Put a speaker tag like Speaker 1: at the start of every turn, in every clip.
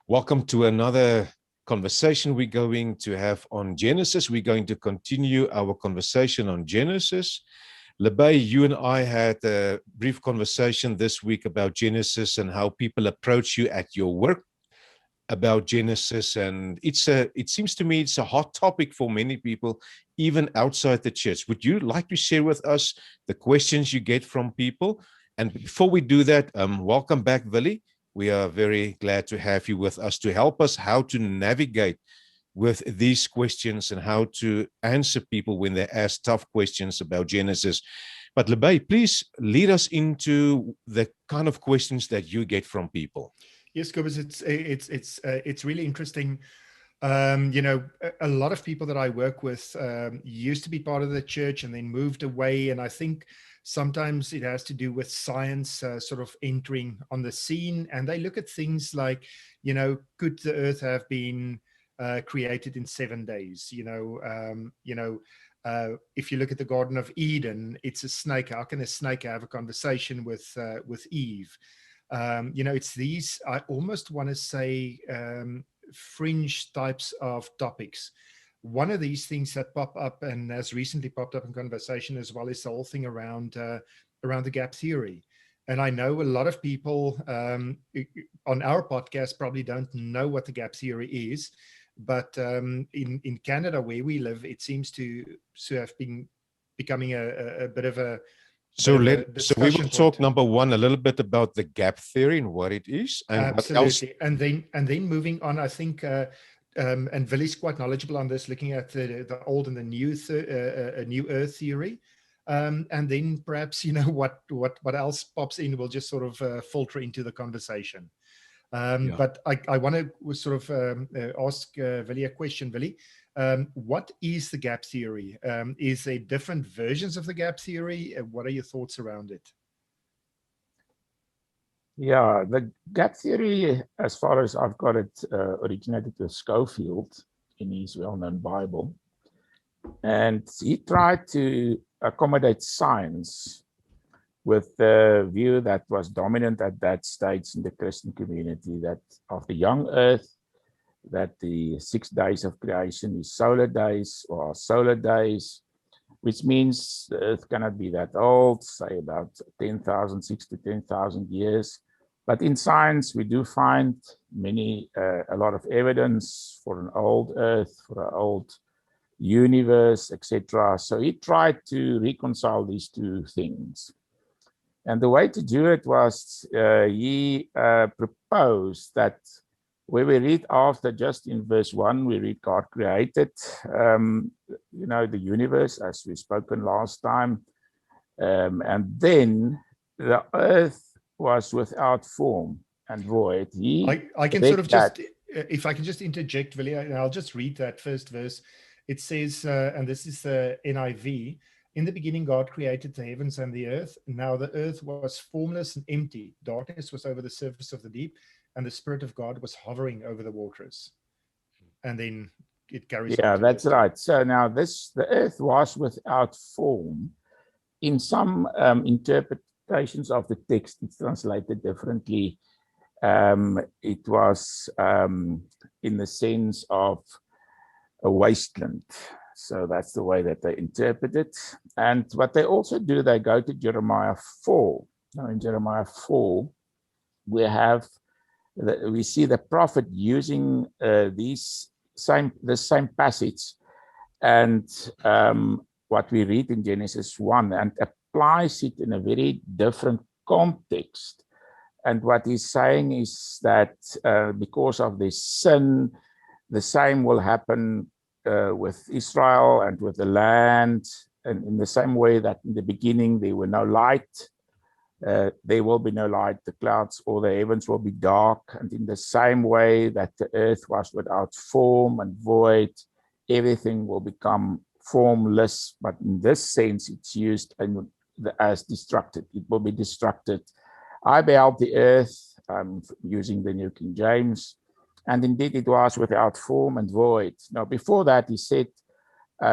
Speaker 1: Welcome to another conversation we're going to have on Genesis. We're going to continue our conversation on Genesis. Lebay, you and I had a brief conversation this week about Genesis and how people approach you at your work about Genesis. And it seems to me it's a hot topic for many people, even outside the church. Would you like to share with us the questions you get from people? And before we do that, welcome back, Willie. We are very glad to have you with us to help us how to navigate with these questions and how to answer people when they ask tough questions about Genesis. But Lebay, please lead us into the kind of questions that you get from people.
Speaker 2: Yes, Kobus, it's really interesting. A lot of people that I work with used to be part of the church and then moved away, and I think sometimes it has to do with science sort of entering on the scene, and they look at things like, could the earth have been created in 7 days? If you look at the Garden of Eden, it's a snake. How can a snake have a conversation with Eve? It's these, I almost want to say, fringe types of topics. One of these things that pop up and has recently popped up in conversation as well is the whole thing around the gap theory. And I know a lot of people on our podcast probably don't know what the gap theory is, but in Canada where we live, it seems to have been becoming a bit of a
Speaker 1: So we will talk number one a little bit about the gap theory and what it is, and
Speaker 2: absolutely,
Speaker 1: what else.
Speaker 2: And then moving on, I think, and Willie's quite knowledgeable on this, looking at the old and the new new Earth theory, and then perhaps what else pops in will just sort of filter into the conversation. But I want to sort of ask Willie a question, Willie. What is the gap theory? Is there different versions of the gap theory? What are your thoughts around it?
Speaker 3: Yeah, the gap theory, as far as I've got it, originated with Schofield in his well-known Bible. And he tried to accommodate science with the view that was dominant at that stage in the Christian community, that of the young earth, that the 6 days of creation is solar days or solar days, which means the earth cannot be that old, say about 10,000, 6 to 10,000 years. But in science, we do find a lot of evidence for an old earth, for an old universe, etc. So he tried to reconcile these two things. And the way to do it was he proposed that where we read after, just in verse 1, we read God created, the universe, as we spoken last time. And then the earth was without form and void.
Speaker 2: I can sort of just, if I can just interject, Willie, and I'll just read that first verse. It says, and this is the NIV, in the beginning, God created the heavens and the earth. Now the earth was formless and empty. Darkness was over the surface of the deep, and the Spirit of God was hovering over the waters. And then it carries on.
Speaker 3: Yeah, that's right. So now the earth was without form. In some interpretations of the text, it's translated differently. It was in the sense of a wasteland. So that's the way that they interpret it. And what they also do, they go to Jeremiah 4. Now in Jeremiah 4, we see the prophet using the same passage and what we read in Genesis 1 and applies it in a very different context. And what he's saying is that because of this sin, the same will happen with Israel and with the land, and in the same way that in the beginning there were no light, there will be no light, the clouds or the heavens will be dark, and in the same way that the earth was without form and void, everything will become formless, but in this sense it's used as destructed. It will be destructed. I beheld the earth, using the New King James, and indeed it was without form and void. Now before that he said,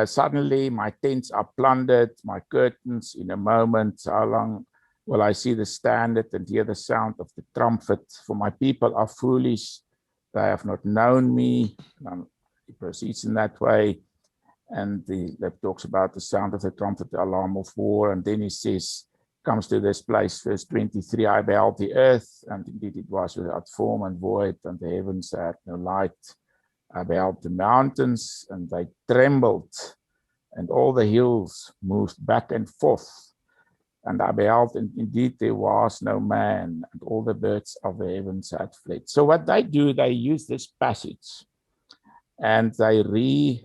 Speaker 3: suddenly my tents are plundered, my curtains in a moment. How long will I see the standard and hear the sound of the trumpet? For my people are foolish, they have not known me. He proceeds in that way. And that talks about the sound of the trumpet, the alarm of war. And then he says, comes to this place, verse 23, I beheld the earth, and indeed it was without form and void, and the heavens had no light. I beheld the mountains, and they trembled, and all the hills moved back and forth. And I beheld, and indeed there was no man, and all the birds of the heavens had fled. So what they do, they use this passage, and they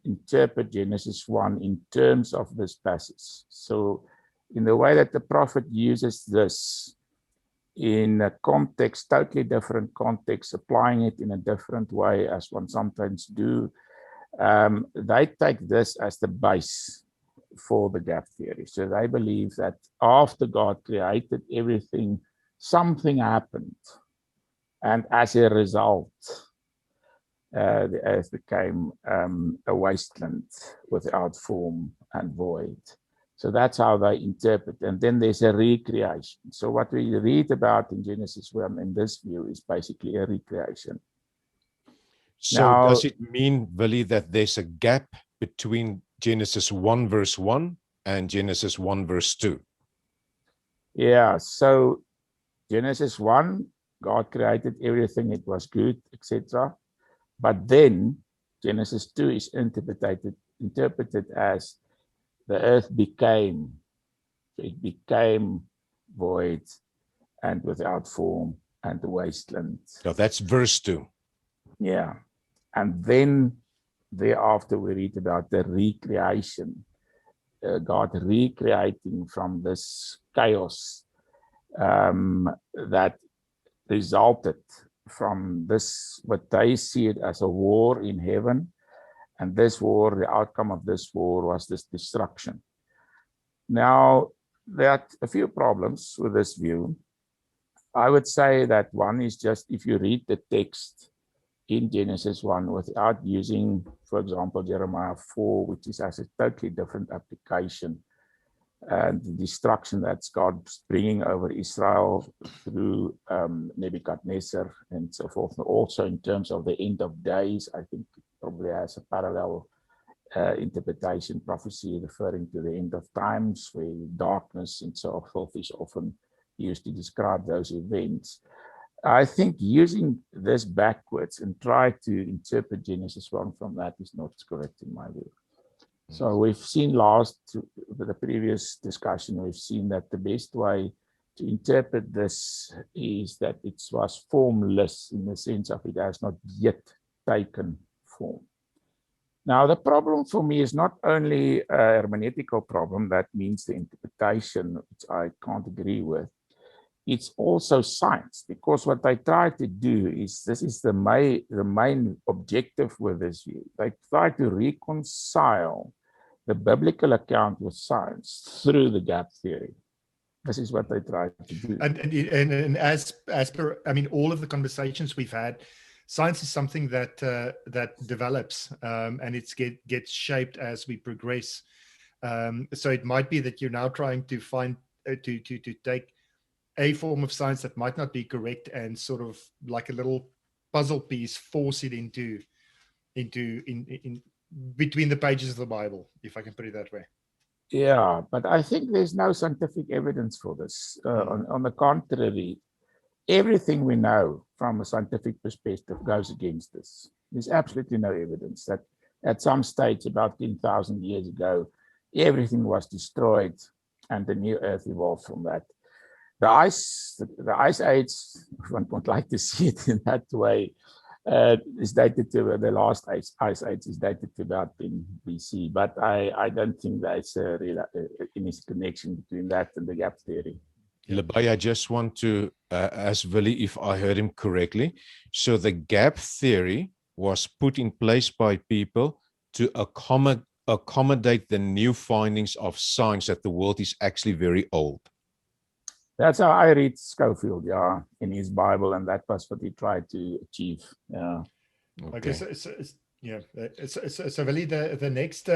Speaker 3: interpret Genesis 1 in terms of this passage. So in the way that the prophet uses this in a context, totally different context, applying it in a different way as one sometimes do, they take this as the base for the gap theory. So they believe that after God created everything, something happened. And as a result, the earth became a wasteland without form and void. So that's how they interpret. And then there's a recreation. So what we read about in Genesis 1 in this view is basically a recreation.
Speaker 1: So
Speaker 3: Now,
Speaker 1: does it mean, Willie, that there's a gap between Genesis 1 verse 1 and Genesis 1 verse 2?
Speaker 3: Yeah, so Genesis 1, God created everything, it was good, etc. But then Genesis 2 is interpreted as the earth became void and without form and the wasteland.
Speaker 1: So that's verse 2.
Speaker 3: Yeah. And then thereafter we read about the recreation, God recreating from this chaos that resulted from this, what they see it as a war in heaven. And this war, the outcome of this war was this destruction. Now, there are a few problems with this view. I would say that one is just if you read the text in Genesis 1 without using, for example, Jeremiah 4, which is as a totally different application, and the destruction that God's bringing over Israel through Nebuchadnezzar and so forth. Also in terms of the end of days, I think it probably has a parallel interpretation, prophecy referring to the end of times, where darkness and so forth is often used to describe those events. I think using this backwards and try to interpret Genesis 1 from that is not correct in my view. So we've seen the previous discussion, we've seen that the best way to interpret this is that it was formless in the sense of it has not yet taken form. Now, the problem for me is not only a hermeneutical problem, that means the interpretation, which I can't agree with. It's also science, because what they try to do is, this is the main objective with this view. They try to reconcile the biblical account with science through the gap theory. This is what they try to do.
Speaker 2: And as per, I mean, all of the conversations we've had, science is something that develops and it gets shaped as we progress. So it might be that you're now trying to find to take a form of science that might not be correct and sort of like a little puzzle piece, force it into between the pages of the Bible, if I can put it that way.
Speaker 3: Yeah, but I think there's no scientific evidence for this. On the contrary, everything we know from a scientific perspective goes against this. There's absolutely no evidence that at some stage about 10,000 years ago, everything was destroyed and the new earth evolved from that. The ice age, if one would like to see it in that way, is dated to the last ice age is dated to about 10 BC. But I don't think there's any connection between that and the gap theory.
Speaker 1: Lebai, I just want to ask Willie if I heard him correctly. So the gap theory was put in place by people to accommodate the new findings of science that the world is actually very old.
Speaker 3: That's how I read Schofield, yeah, in his Bible, and that was what he tried to achieve. Yeah.
Speaker 2: Okay. So Willie, the next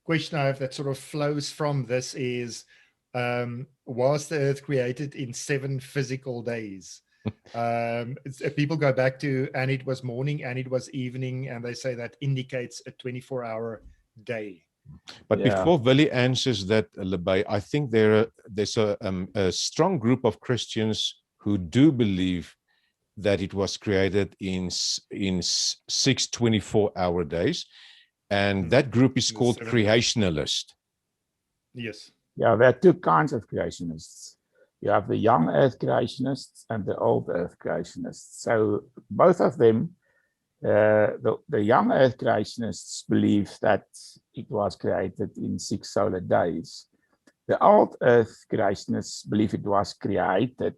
Speaker 2: question I have that sort of flows from this is, was the earth created in 7 physical days? People go back to, and it was morning and it was evening, and they say that indicates a 24-hour day.
Speaker 1: But before Willie answers that, Lebay, I think there's a strong group of Christians who do believe that it was created in 6 24-hour days. And that group is called Creationist.
Speaker 2: Yes.
Speaker 3: Yeah, there are two kinds of creationists. You have the young earth creationists and the old earth creationists. So both of them, the young earth creationists believe that it was created in 6 solar days. The old earth creationists believe it was created,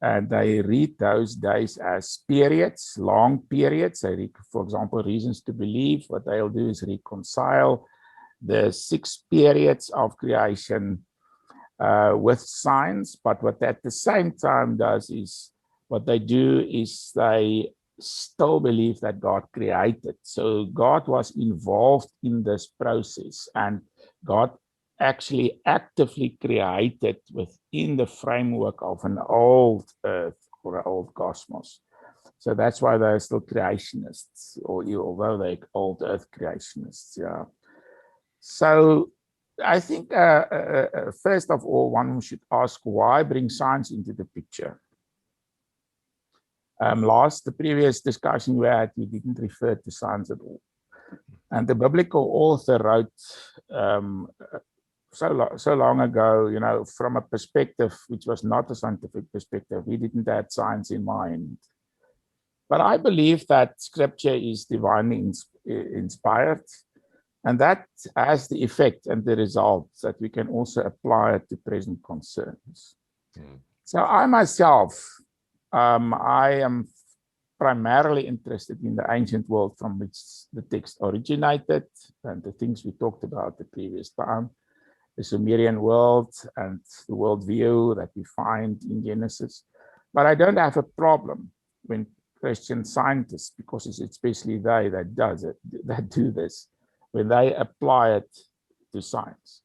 Speaker 3: and they read those days as periods, long periods. They read, for example, reasons to believe. What they'll do is reconcile the 6 periods of creation with science, but what at the same time does is, what they do is they still believe that God created. So God was involved in this process, and God actually actively created within the framework of an old earth or an old cosmos. So that's why they're still creationists, although they're old earth creationists. Yeah. So I think, first of all, one should ask, why bring science into the picture? The previous discussion we had, we didn't refer to science at all. And the biblical author wrote so long ago, from a perspective which was not a scientific perspective. He didn't have science in mind. But I believe that scripture is divinely inspired. And that has the effect and the result that we can also apply it to present concerns. So I myself, I am primarily interested in the ancient world from which the text originated, and the things we talked about the previous time, the Sumerian world and the worldview that we find in Genesis. But I don't have a problem when Christian scientists, because it's especially they that do this, when they apply it to science.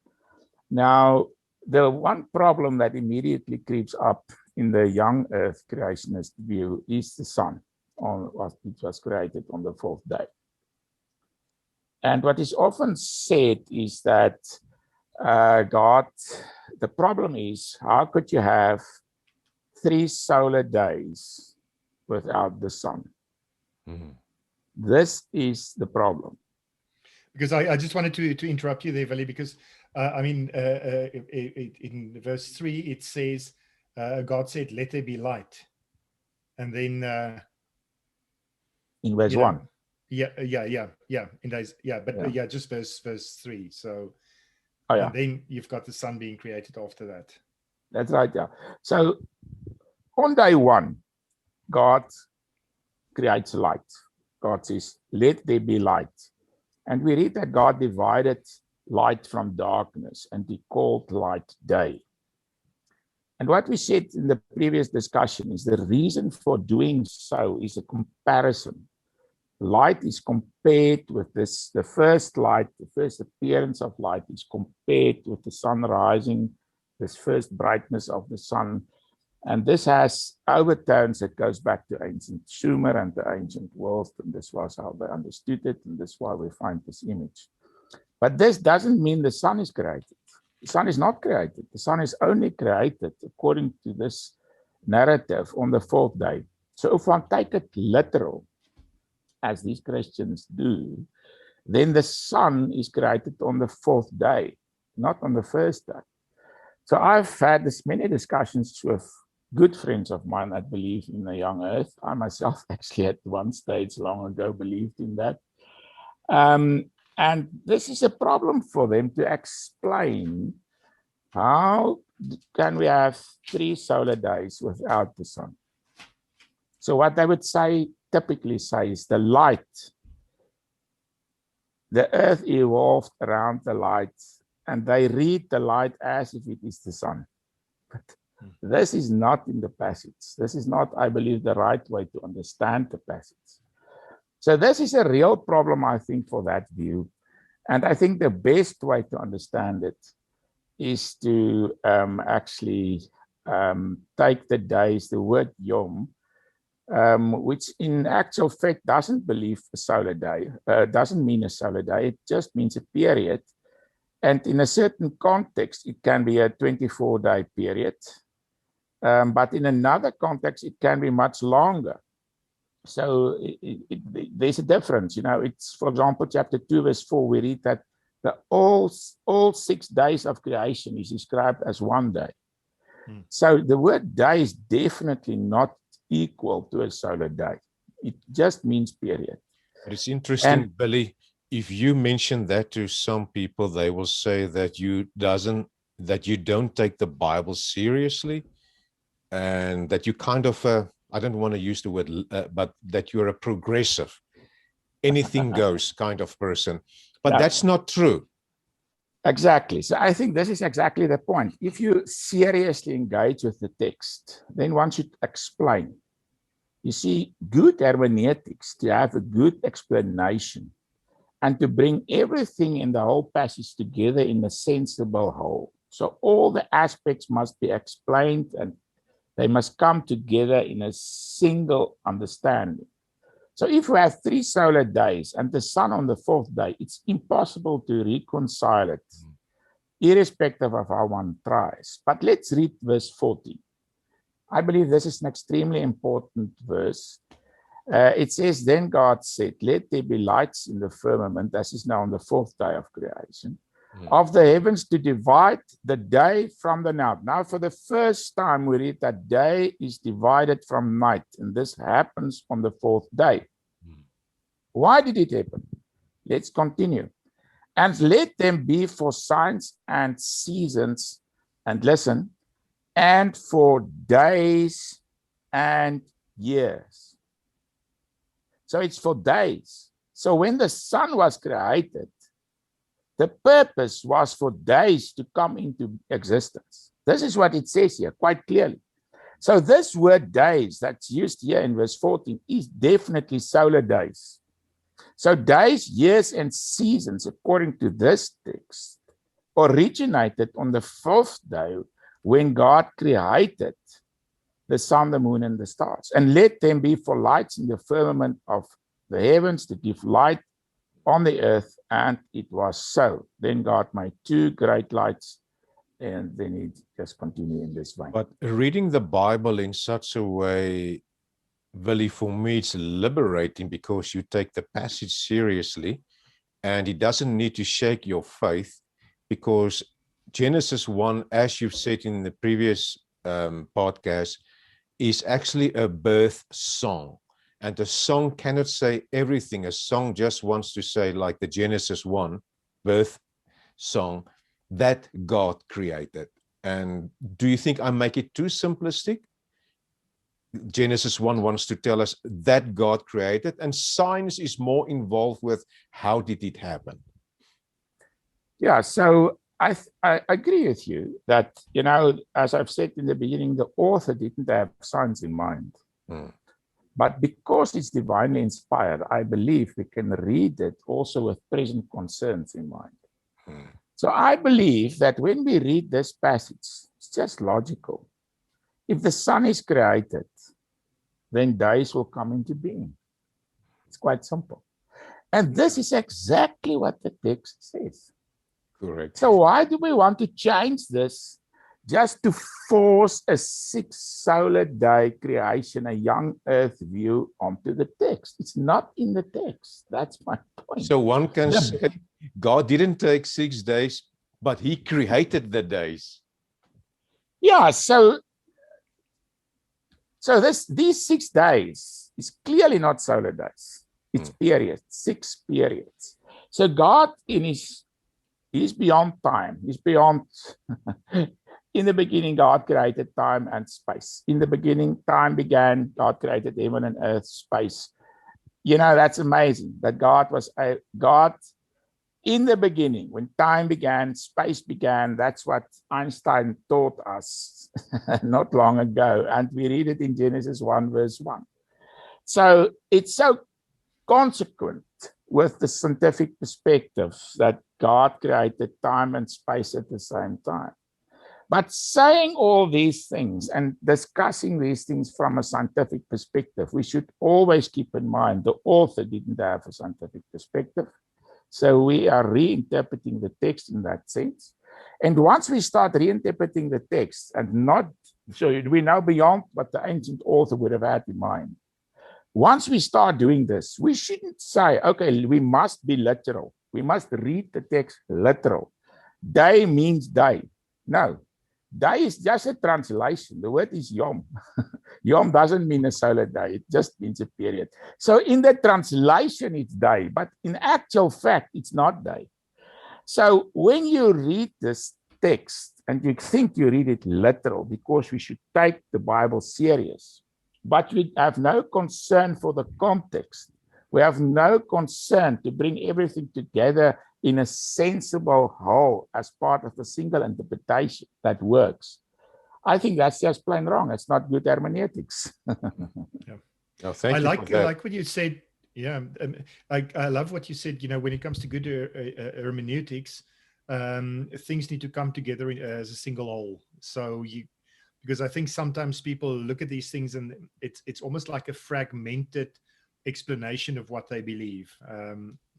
Speaker 3: Now, the one problem that immediately creeps up in the young earth creationist view is the sun, which was created on the 4th day. And what is often said is that the problem is, how could you have 3 solar days without the sun? Mm-hmm. This is the problem.
Speaker 2: Because I just wanted to interrupt you there, Willie, because in verse 3 it says, God said, "Let there be light," and then
Speaker 3: in verse 1,
Speaker 2: just verse 3. So,
Speaker 3: and
Speaker 2: then you've got the sun being created after that.
Speaker 3: That's right. Yeah. So on day 1, God creates light. God says, "Let there be light." And we read that God divided light from darkness, and he called light day. And what we said in the previous discussion is the reason for doing so is a comparison. Light is compared with the first light, the first appearance of light is compared with the sun rising, this first brightness of the sun. And this has overtones that goes back to ancient Sumer and the ancient world, and this was how they understood it, and this is why we find this image. But this doesn't mean the sun is created. The sun is not created. The sun is only created, according to this narrative, on the 4th day. So if one take it literal, as these Christians do, then the sun is created on the 4th day, not on the 1st day. So I've had many discussions with good friends of mine that believe in the young earth. I myself actually at one stage long ago believed in that. And this is a problem for them to explain how can we have 3 solar days without the sun. So what they would typically say is the light, the earth evolved around the light, and they read the light as if it is the sun. But this is not in the passage. This is not, I believe, the right way to understand the passage. So this is a real problem, I think, for that view. And I think the best way to understand it is to actually take the days, the word yom, which in actual fact doesn't believe a solar day, doesn't mean a solar day, it just means a period. And in a certain context, it can be a 24-day period. But in another context, it can be much longer. So there's a difference. It's, for example, chapter 2, verse 4, we read that all 6 days of creation is described as one day. So the word day is definitely not equal to a solar day. It just means period.
Speaker 1: But it's interesting, Billy, if you mention that to some people, they will say that you don't take the Bible seriously, and that you kind of, I don't want to use the word, but that you're a progressive, anything goes kind of person. But that's not true.
Speaker 3: Exactly. So I think this is exactly the point. If you seriously engage with the text, then one should explain. You see, good hermeneutics, to have a good explanation and to bring everything in the whole passage together in a sensible whole. So all the aspects must be explained and they must come together in a single understanding. So if we have 3 solar days and the sun on the 4th day, it's impossible to reconcile it, irrespective of how one tries. But let's read verse 14. I believe this is an extremely important verse. It says, then God said, let there be lights in the firmament, this is now on the 4th day of creation, of the heavens to divide the day from the night. Now, for the first time, we read that day is divided from night, and this happens on the 4th day. Why did it happen? Let's continue. And let them be for signs and seasons, and listen, and for days and years. So it's for days. So when the sun was created, the purpose was for days to come into existence. This is what it says here quite clearly. So this word days that's used here in verse 14 is definitely solar days. So days, years, and seasons, according to this text, originated on the 4th day when God created the sun, the moon, and the stars. And let them be for lights in the firmament of the heavens to give light on the earth. And it was so. Then God made 2 great lights, and then it just continued in this way.
Speaker 1: But reading the Bible in such a way, Willie, for me, it's liberating because you take the passage seriously and it doesn't need to shake your faith, because Genesis 1, as you've said in the previous podcast, is actually a birth song. And a song cannot say everything. A song just wants to say, like the Genesis 1 birth song, that God created. And do you think I make it too simplistic? Genesis 1 wants to tell us that God created, and science is more involved with how did it happen.
Speaker 3: Yeah, so I agree with you that, as I've said in the beginning, the author didn't have science in mind. But because it's divinely inspired, I believe we can read it also with present concerns in mind. So I believe that when we read this passage, it's just logical. If the sun is created, then days will come into being. It's quite simple. And this is exactly what the text says.
Speaker 1: Correct.
Speaker 3: So why do we want to change this just to force a 6 solar day creation, a young earth view onto the text? It's not in the text. That's my point.
Speaker 1: So one can say God didn't take 6 days, but he created the days.
Speaker 3: Yeah, so these 6 days is clearly not solar days. It's periods, 6 periods. So God He's beyond time. He's beyond. In the beginning, God created time and space. In the beginning, time began. God created heaven and earth, space. That's amazing. That God was God in the beginning, when time began, space began. That's what Einstein taught us not long ago. And we read it in Genesis 1, verse 1. So it's so consequent with the scientific perspective that God created time and space at the same time. But saying all these things and discussing these things from a scientific perspective, we should always keep in mind the author didn't have a scientific perspective. So we are reinterpreting the text in that sense. And once we start reinterpreting the text and not, so we're now beyond what the ancient author would have had in mind. Once we start doing this, we shouldn't say, okay, we must be literal. We must read the text literal. Day means day. No, day is just a translation. The word is yom. Yom doesn't mean a solar day. It just means a period. So in the translation, it's day, but in actual fact, it's not day. So when you read this text and you think you read it literal because we should take the Bible serious, but we have no concern for the context. We have no concern to bring everything together in a sensible whole as part of a single interpretation that works. I think that's just plain wrong. It's not good hermeneutics.
Speaker 2: Yeah.
Speaker 1: Oh, thank
Speaker 2: I
Speaker 1: you
Speaker 2: like
Speaker 1: for that.
Speaker 2: what you said. Yeah, I love what you said. You know, when it comes to good hermeneutics, things need to come together as a single whole. So because I think sometimes people look at these things and it's almost like a fragmented explanation of what they believe.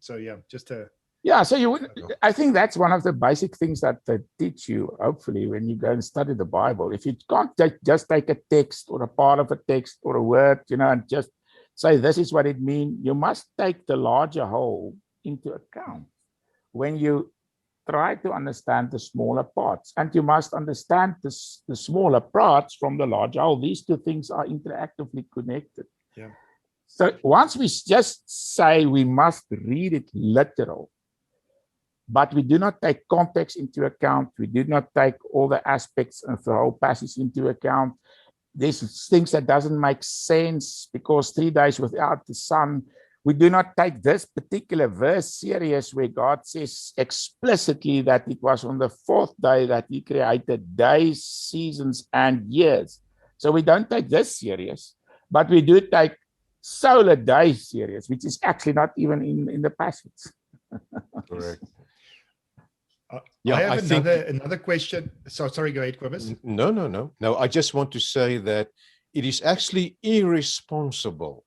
Speaker 2: So yeah, just a
Speaker 3: Yeah, so I think that's one of the basic things that they teach you, hopefully, when you go and study the Bible. If you can't just take a text or a part of a text or a word, and just say this is what it means, you must take the larger whole into account when you try to understand the smaller parts. And you must understand the smaller parts from the larger whole. These two things are interactively connected.
Speaker 2: Yeah.
Speaker 3: So once we just say we must read it literal, but we do not take context into account, we do not take all the aspects of the whole passage into account, there's things that doesn't make sense because 3 days without the sun. We do not take this particular verse serious where God says explicitly that it was on the 4th day that he created days, seasons, and years. So we don't take this serious, but we do take solar days serious, which is actually not even in the passage.
Speaker 1: Correct.
Speaker 2: Yeah, I have another question. So sorry, go ahead, Cobus.
Speaker 1: No. I just want to say that it is actually irresponsible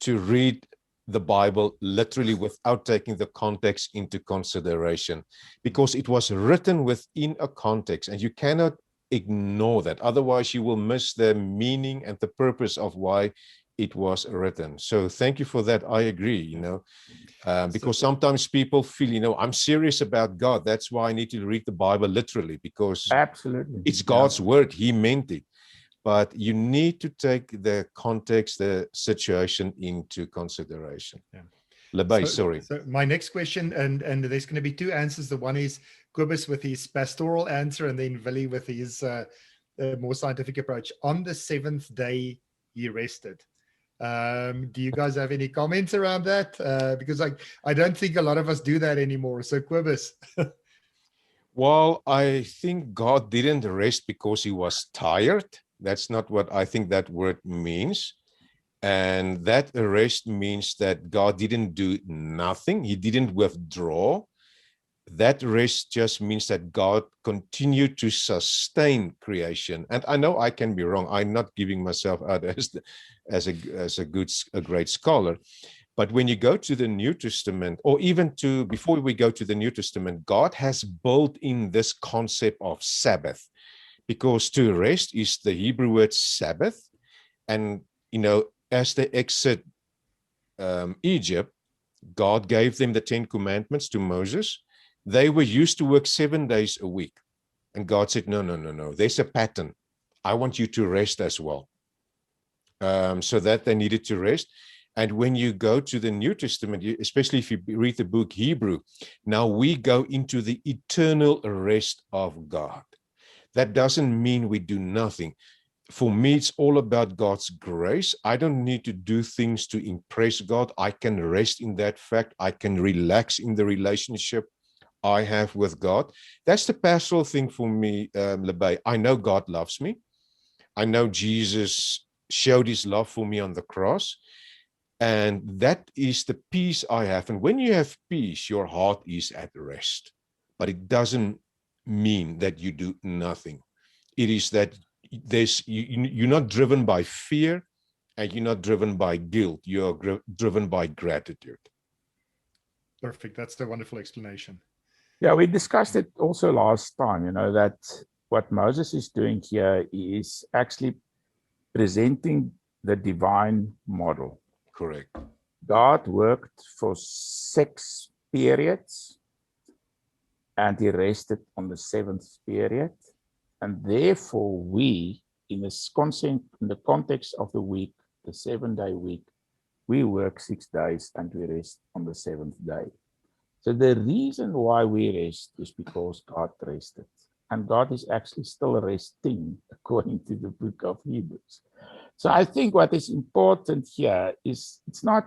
Speaker 1: to read the Bible literally without taking the context into consideration, because it was written within a context and you cannot ignore that. Otherwise, you will miss the meaning and the purpose of why it was written. So thank you for that. I agree, because sometimes people feel, I'm serious about God. That's why I need to read the Bible literally, because
Speaker 3: absolutely
Speaker 1: it's God's word. He meant it. But you need to take the context, the situation into consideration.
Speaker 2: Yeah.
Speaker 1: Lebay, sorry.
Speaker 2: So my next question, and there's going to be 2 answers. The one is Cobus with his pastoral answer, and then Willie with his more scientific approach. On the 7th day, he rested. Do you guys have any comments around that? Because I don't think a lot of us do that anymore. So Cobus.
Speaker 1: Well, I think God didn't rest because he was tired. That's not what I think that word means. And that rest means that God didn't do nothing. He didn't withdraw. That rest just means that God continued to sustain creation. And I know I can be wrong. I'm not giving myself out as a great scholar. But when you go to the New Testament, or even before we go to the New Testament, God has built in this concept of Sabbath, because to rest is the Hebrew word Sabbath. And, as they exit Egypt, God gave them the 10 commandments to Moses. They were used to work 7 days a week. And God said, no. There's a pattern. I want you to rest as well. So that they needed to rest. And when you go to the New Testament, especially if you read the book Hebrew, now we go into the eternal rest of God. That doesn't mean we do nothing. For me, it's all about God's grace. I don't need to do things to impress God. I can rest in that fact. I can relax in the relationship I have with God. That's the pastoral thing for me, Lebay. I know God loves me. I know Jesus showed his love for me on the cross. And that is the peace I have. And when you have peace, your heart is at rest. But it doesn't mean that you do nothing. it is that you're not driven by fear, and you're not driven by guilt. You are driven by gratitude.
Speaker 2: Perfect. That's the wonderful explanation.
Speaker 3: Yeah, we discussed it also last time, that what Moses is doing here is actually presenting the divine model.
Speaker 1: Correct.
Speaker 3: God worked for 6 periods, and he rested on the 7th period. And therefore, we, in the context of the week, the 7-day week, we work 6 days and we rest on the 7th day. So the reason why we rest is because God rested. And God is actually still resting, according to the book of Hebrews. So I think what is important here is it's not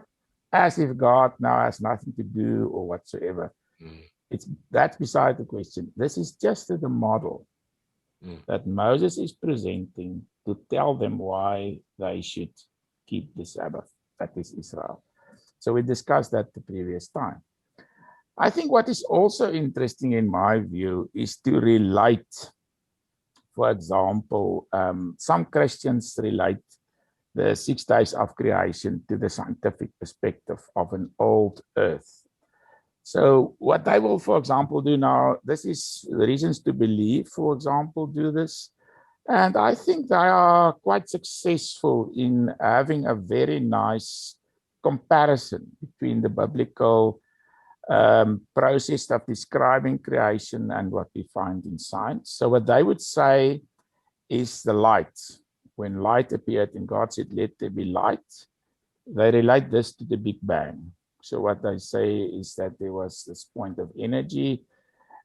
Speaker 3: as if God now has nothing to do or whatsoever. That's beside the question. This is just the model that Moses is presenting to tell them why they should keep the Sabbath, that is Israel. So we discussed that the previous time. I think what is also interesting in my view is to relate, for example, some Christians relate the 6 days of creation to the scientific perspective of an old earth. So what I will, for example, do now, this is the reasons to believe, for example, do this. And I think they are quite successful in having a very nice comparison between the biblical process of describing creation and what we find in science. So what they would say is the light. When light appeared and God said, let there be light, they relate this to the Big Bang. So what they say is that there was this point of energy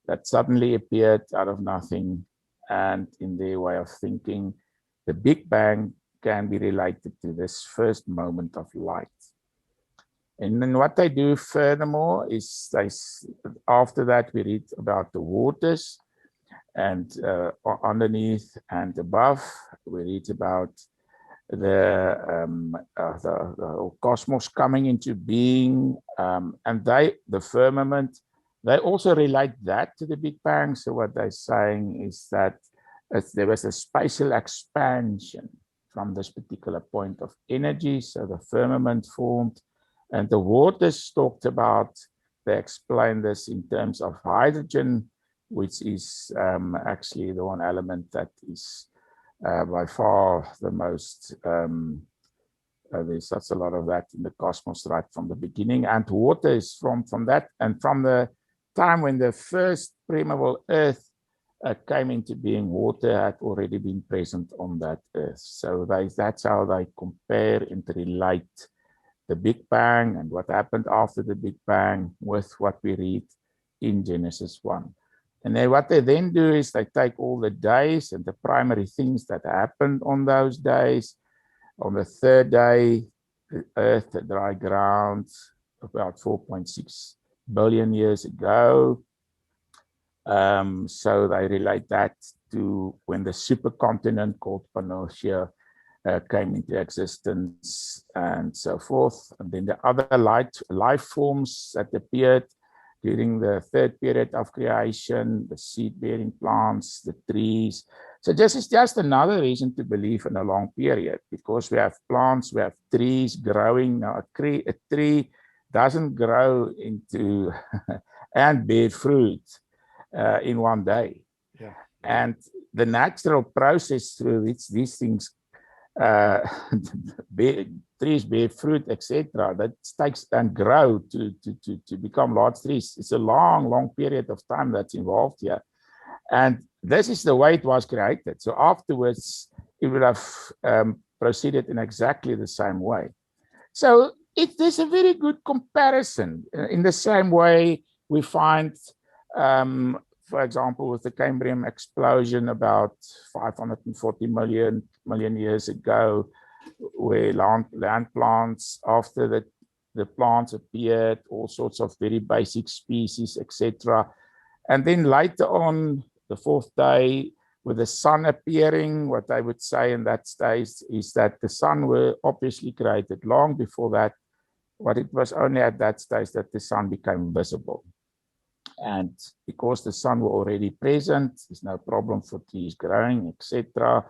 Speaker 3: that suddenly appeared out of nothing. And in their way of thinking, the Big Bang can be related to this first moment of light. And then what they do furthermore is after that we read about the waters, and underneath and above we read about the cosmos coming into being, and the firmament, they also relate that to the Big Bang. So what they're saying is that there was a spatial expansion from this particular point of energy, so the firmament formed, and the waters talked about, they explain this in terms of hydrogen, which is actually the one element that is by far the most, there's such a lot of that in the cosmos right from the beginning, and water is from that, and from the time when the first primeval earth came into being, water had already been present on that earth. So that's how they compare and relate the Big Bang and what happened after the Big Bang with what we read in Genesis 1. And then what they then do is they take all the days and the primary things that happened on those days. On the 3rd day, the earth, the dry ground, about 4.6 billion years ago. So they relate that to when the supercontinent called Pannosia came into existence and so forth. And then the other life forms that appeared during the 3rd period of creation, the seed-bearing plants, the trees. So this is just another reason to believe in a long period, because we have plants, we have trees growing. Now, a tree doesn't grow into and bear fruit in one day.
Speaker 2: Yeah.
Speaker 3: And the natural process through which these things trees bear fruit, etc., that takes and grow to become large trees. It's a long period of time that's involved here. And this is the way it was created. So afterwards, it would have proceeded in exactly the same way. So there's a very good comparison. In the same way we find, for example, with the Cambrian explosion about 540 million years ago, where land plants, after the plants appeared, all sorts of very basic species, etc. And then later on, the 4th day, with the sun appearing, what I would say in that stage is that the sun were obviously created long before that, but it was only at that stage that the sun became visible. And because the sun was already present, there's no problem for trees growing, etc.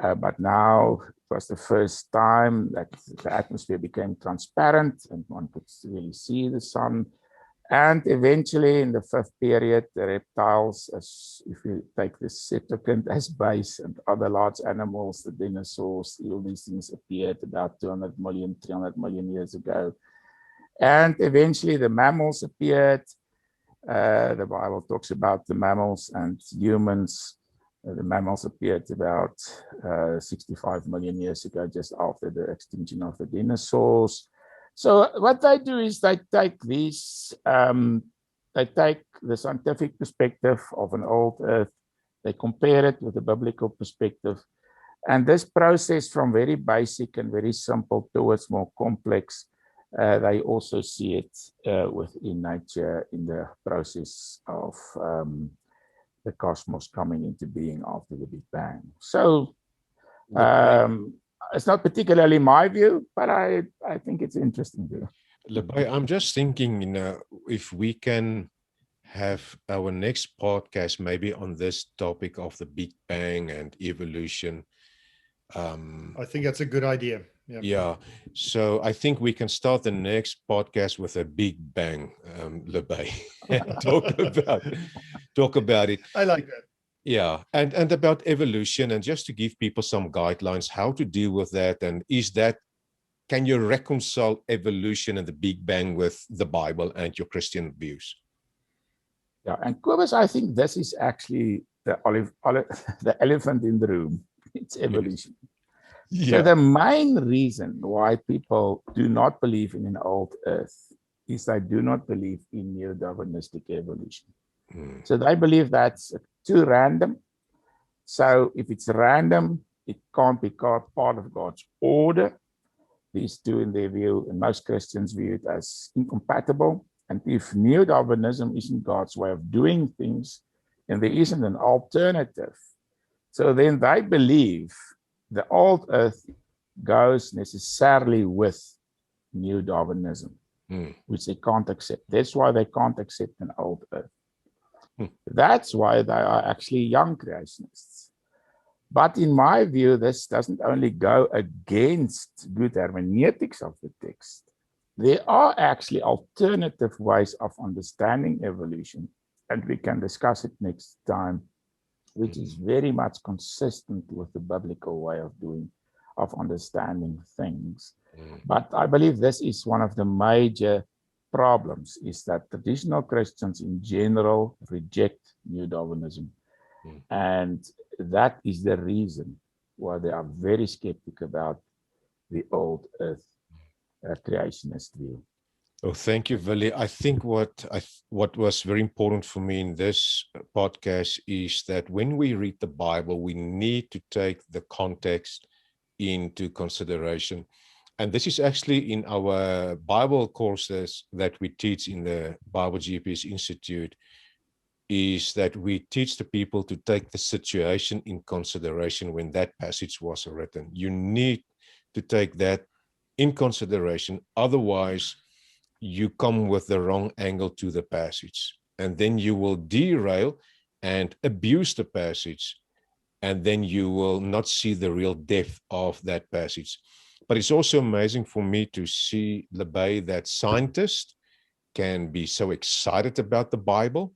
Speaker 3: But now it was the first time that the atmosphere became transparent and one could really see the sun. And eventually, in the fifth period, the reptiles, as if you take the Septuagint as base, and other large animals, the dinosaurs, all these things appeared about 200 million, 300 million years ago. And eventually, the mammals appeared. The Bible talks about the mammals and humans. The mammals appeared about 65 million years ago, just after the extinction of the dinosaurs. So what they do is they take the scientific perspective of an old earth, they compare it with the biblical perspective, and this process from very basic and very simple towards more complex, they also see it within nature in the process of the cosmos coming into being after the Big Bang. So it's not particularly my view, but I think it's interesting view.
Speaker 1: Lebai, I'm just thinking, if we can have our next podcast maybe on this topic of the Big Bang and evolution.
Speaker 2: I think that's a good idea.
Speaker 1: Yeah. So I think we can start the next podcast with a Big Bang, Lebai, and talk about it.
Speaker 2: I like that.
Speaker 1: Yeah, and about evolution, and just to give people some guidelines how to deal with that, and can you reconcile evolution and the Big Bang with the Bible and your Christian views?
Speaker 3: Yeah, and Kobus, I think this is actually the elephant in the room. It's evolution.
Speaker 1: Yeah.
Speaker 3: So the main reason why people do not believe in an old earth is they do not believe in neo-Darwinistic evolution. So they believe that's too random. So if it's random, it can't be part of God's order. These two, in their view, and most Christians view it as incompatible. And if neo-Darwinism isn't God's way of doing things, and there isn't an alternative, so then they believe the old earth goes necessarily with neo-Darwinism, which they can't accept. That's why they can't accept an old earth. That's why they are actually young creationists. But in my view, this doesn't only go against good hermeneutics of the text. There are actually alternative ways of understanding evolution, and we can discuss it next time, which is very much consistent with the biblical way of understanding things. But I believe this is one of the major problems, is that traditional Christians in general reject neo-Darwinism. And that is the reason why they are very skeptical about the old earth creationist view.
Speaker 1: Oh, thank you, Willie. I think what was very important for me in this podcast is that when we read the Bible, we need to take the context into consideration. And this is actually in our Bible courses that we teach in the Bible GPS Institute, is that we teach the people to take the situation in consideration when that passage was written. You need to take that in consideration. Otherwise, you come with the wrong angle to the passage, and then you will derail and abuse the passage, and then you will not see the real depth of that passage. But it's also amazing for me to see, Lebai, that scientists can be so excited about the Bible.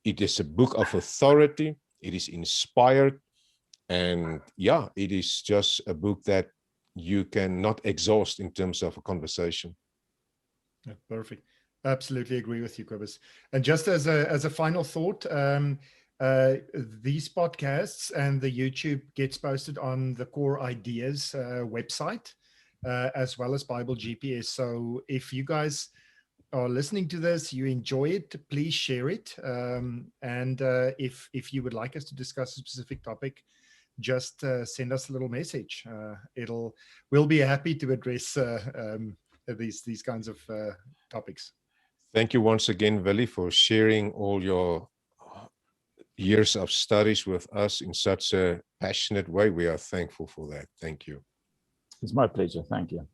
Speaker 1: It is a book of authority. It is inspired. And yeah, it is just a book that you cannot exhaust in terms of a conversation.
Speaker 2: Yeah, perfect. Absolutely agree with you, Kobus. And just as a final thought, these podcasts and the YouTube gets posted on the Core Ideas website, as well as Bible GPS. So if you guys are listening to this, you enjoy it, please share it. And if you would like us to discuss a specific topic, just send us a little message. We'll be happy to address these kinds of topics.
Speaker 1: Thank you once again, Willie, for sharing all your years of studies with us in such a passionate way. We are thankful for that. Thank you.
Speaker 3: It's my pleasure. Thank you.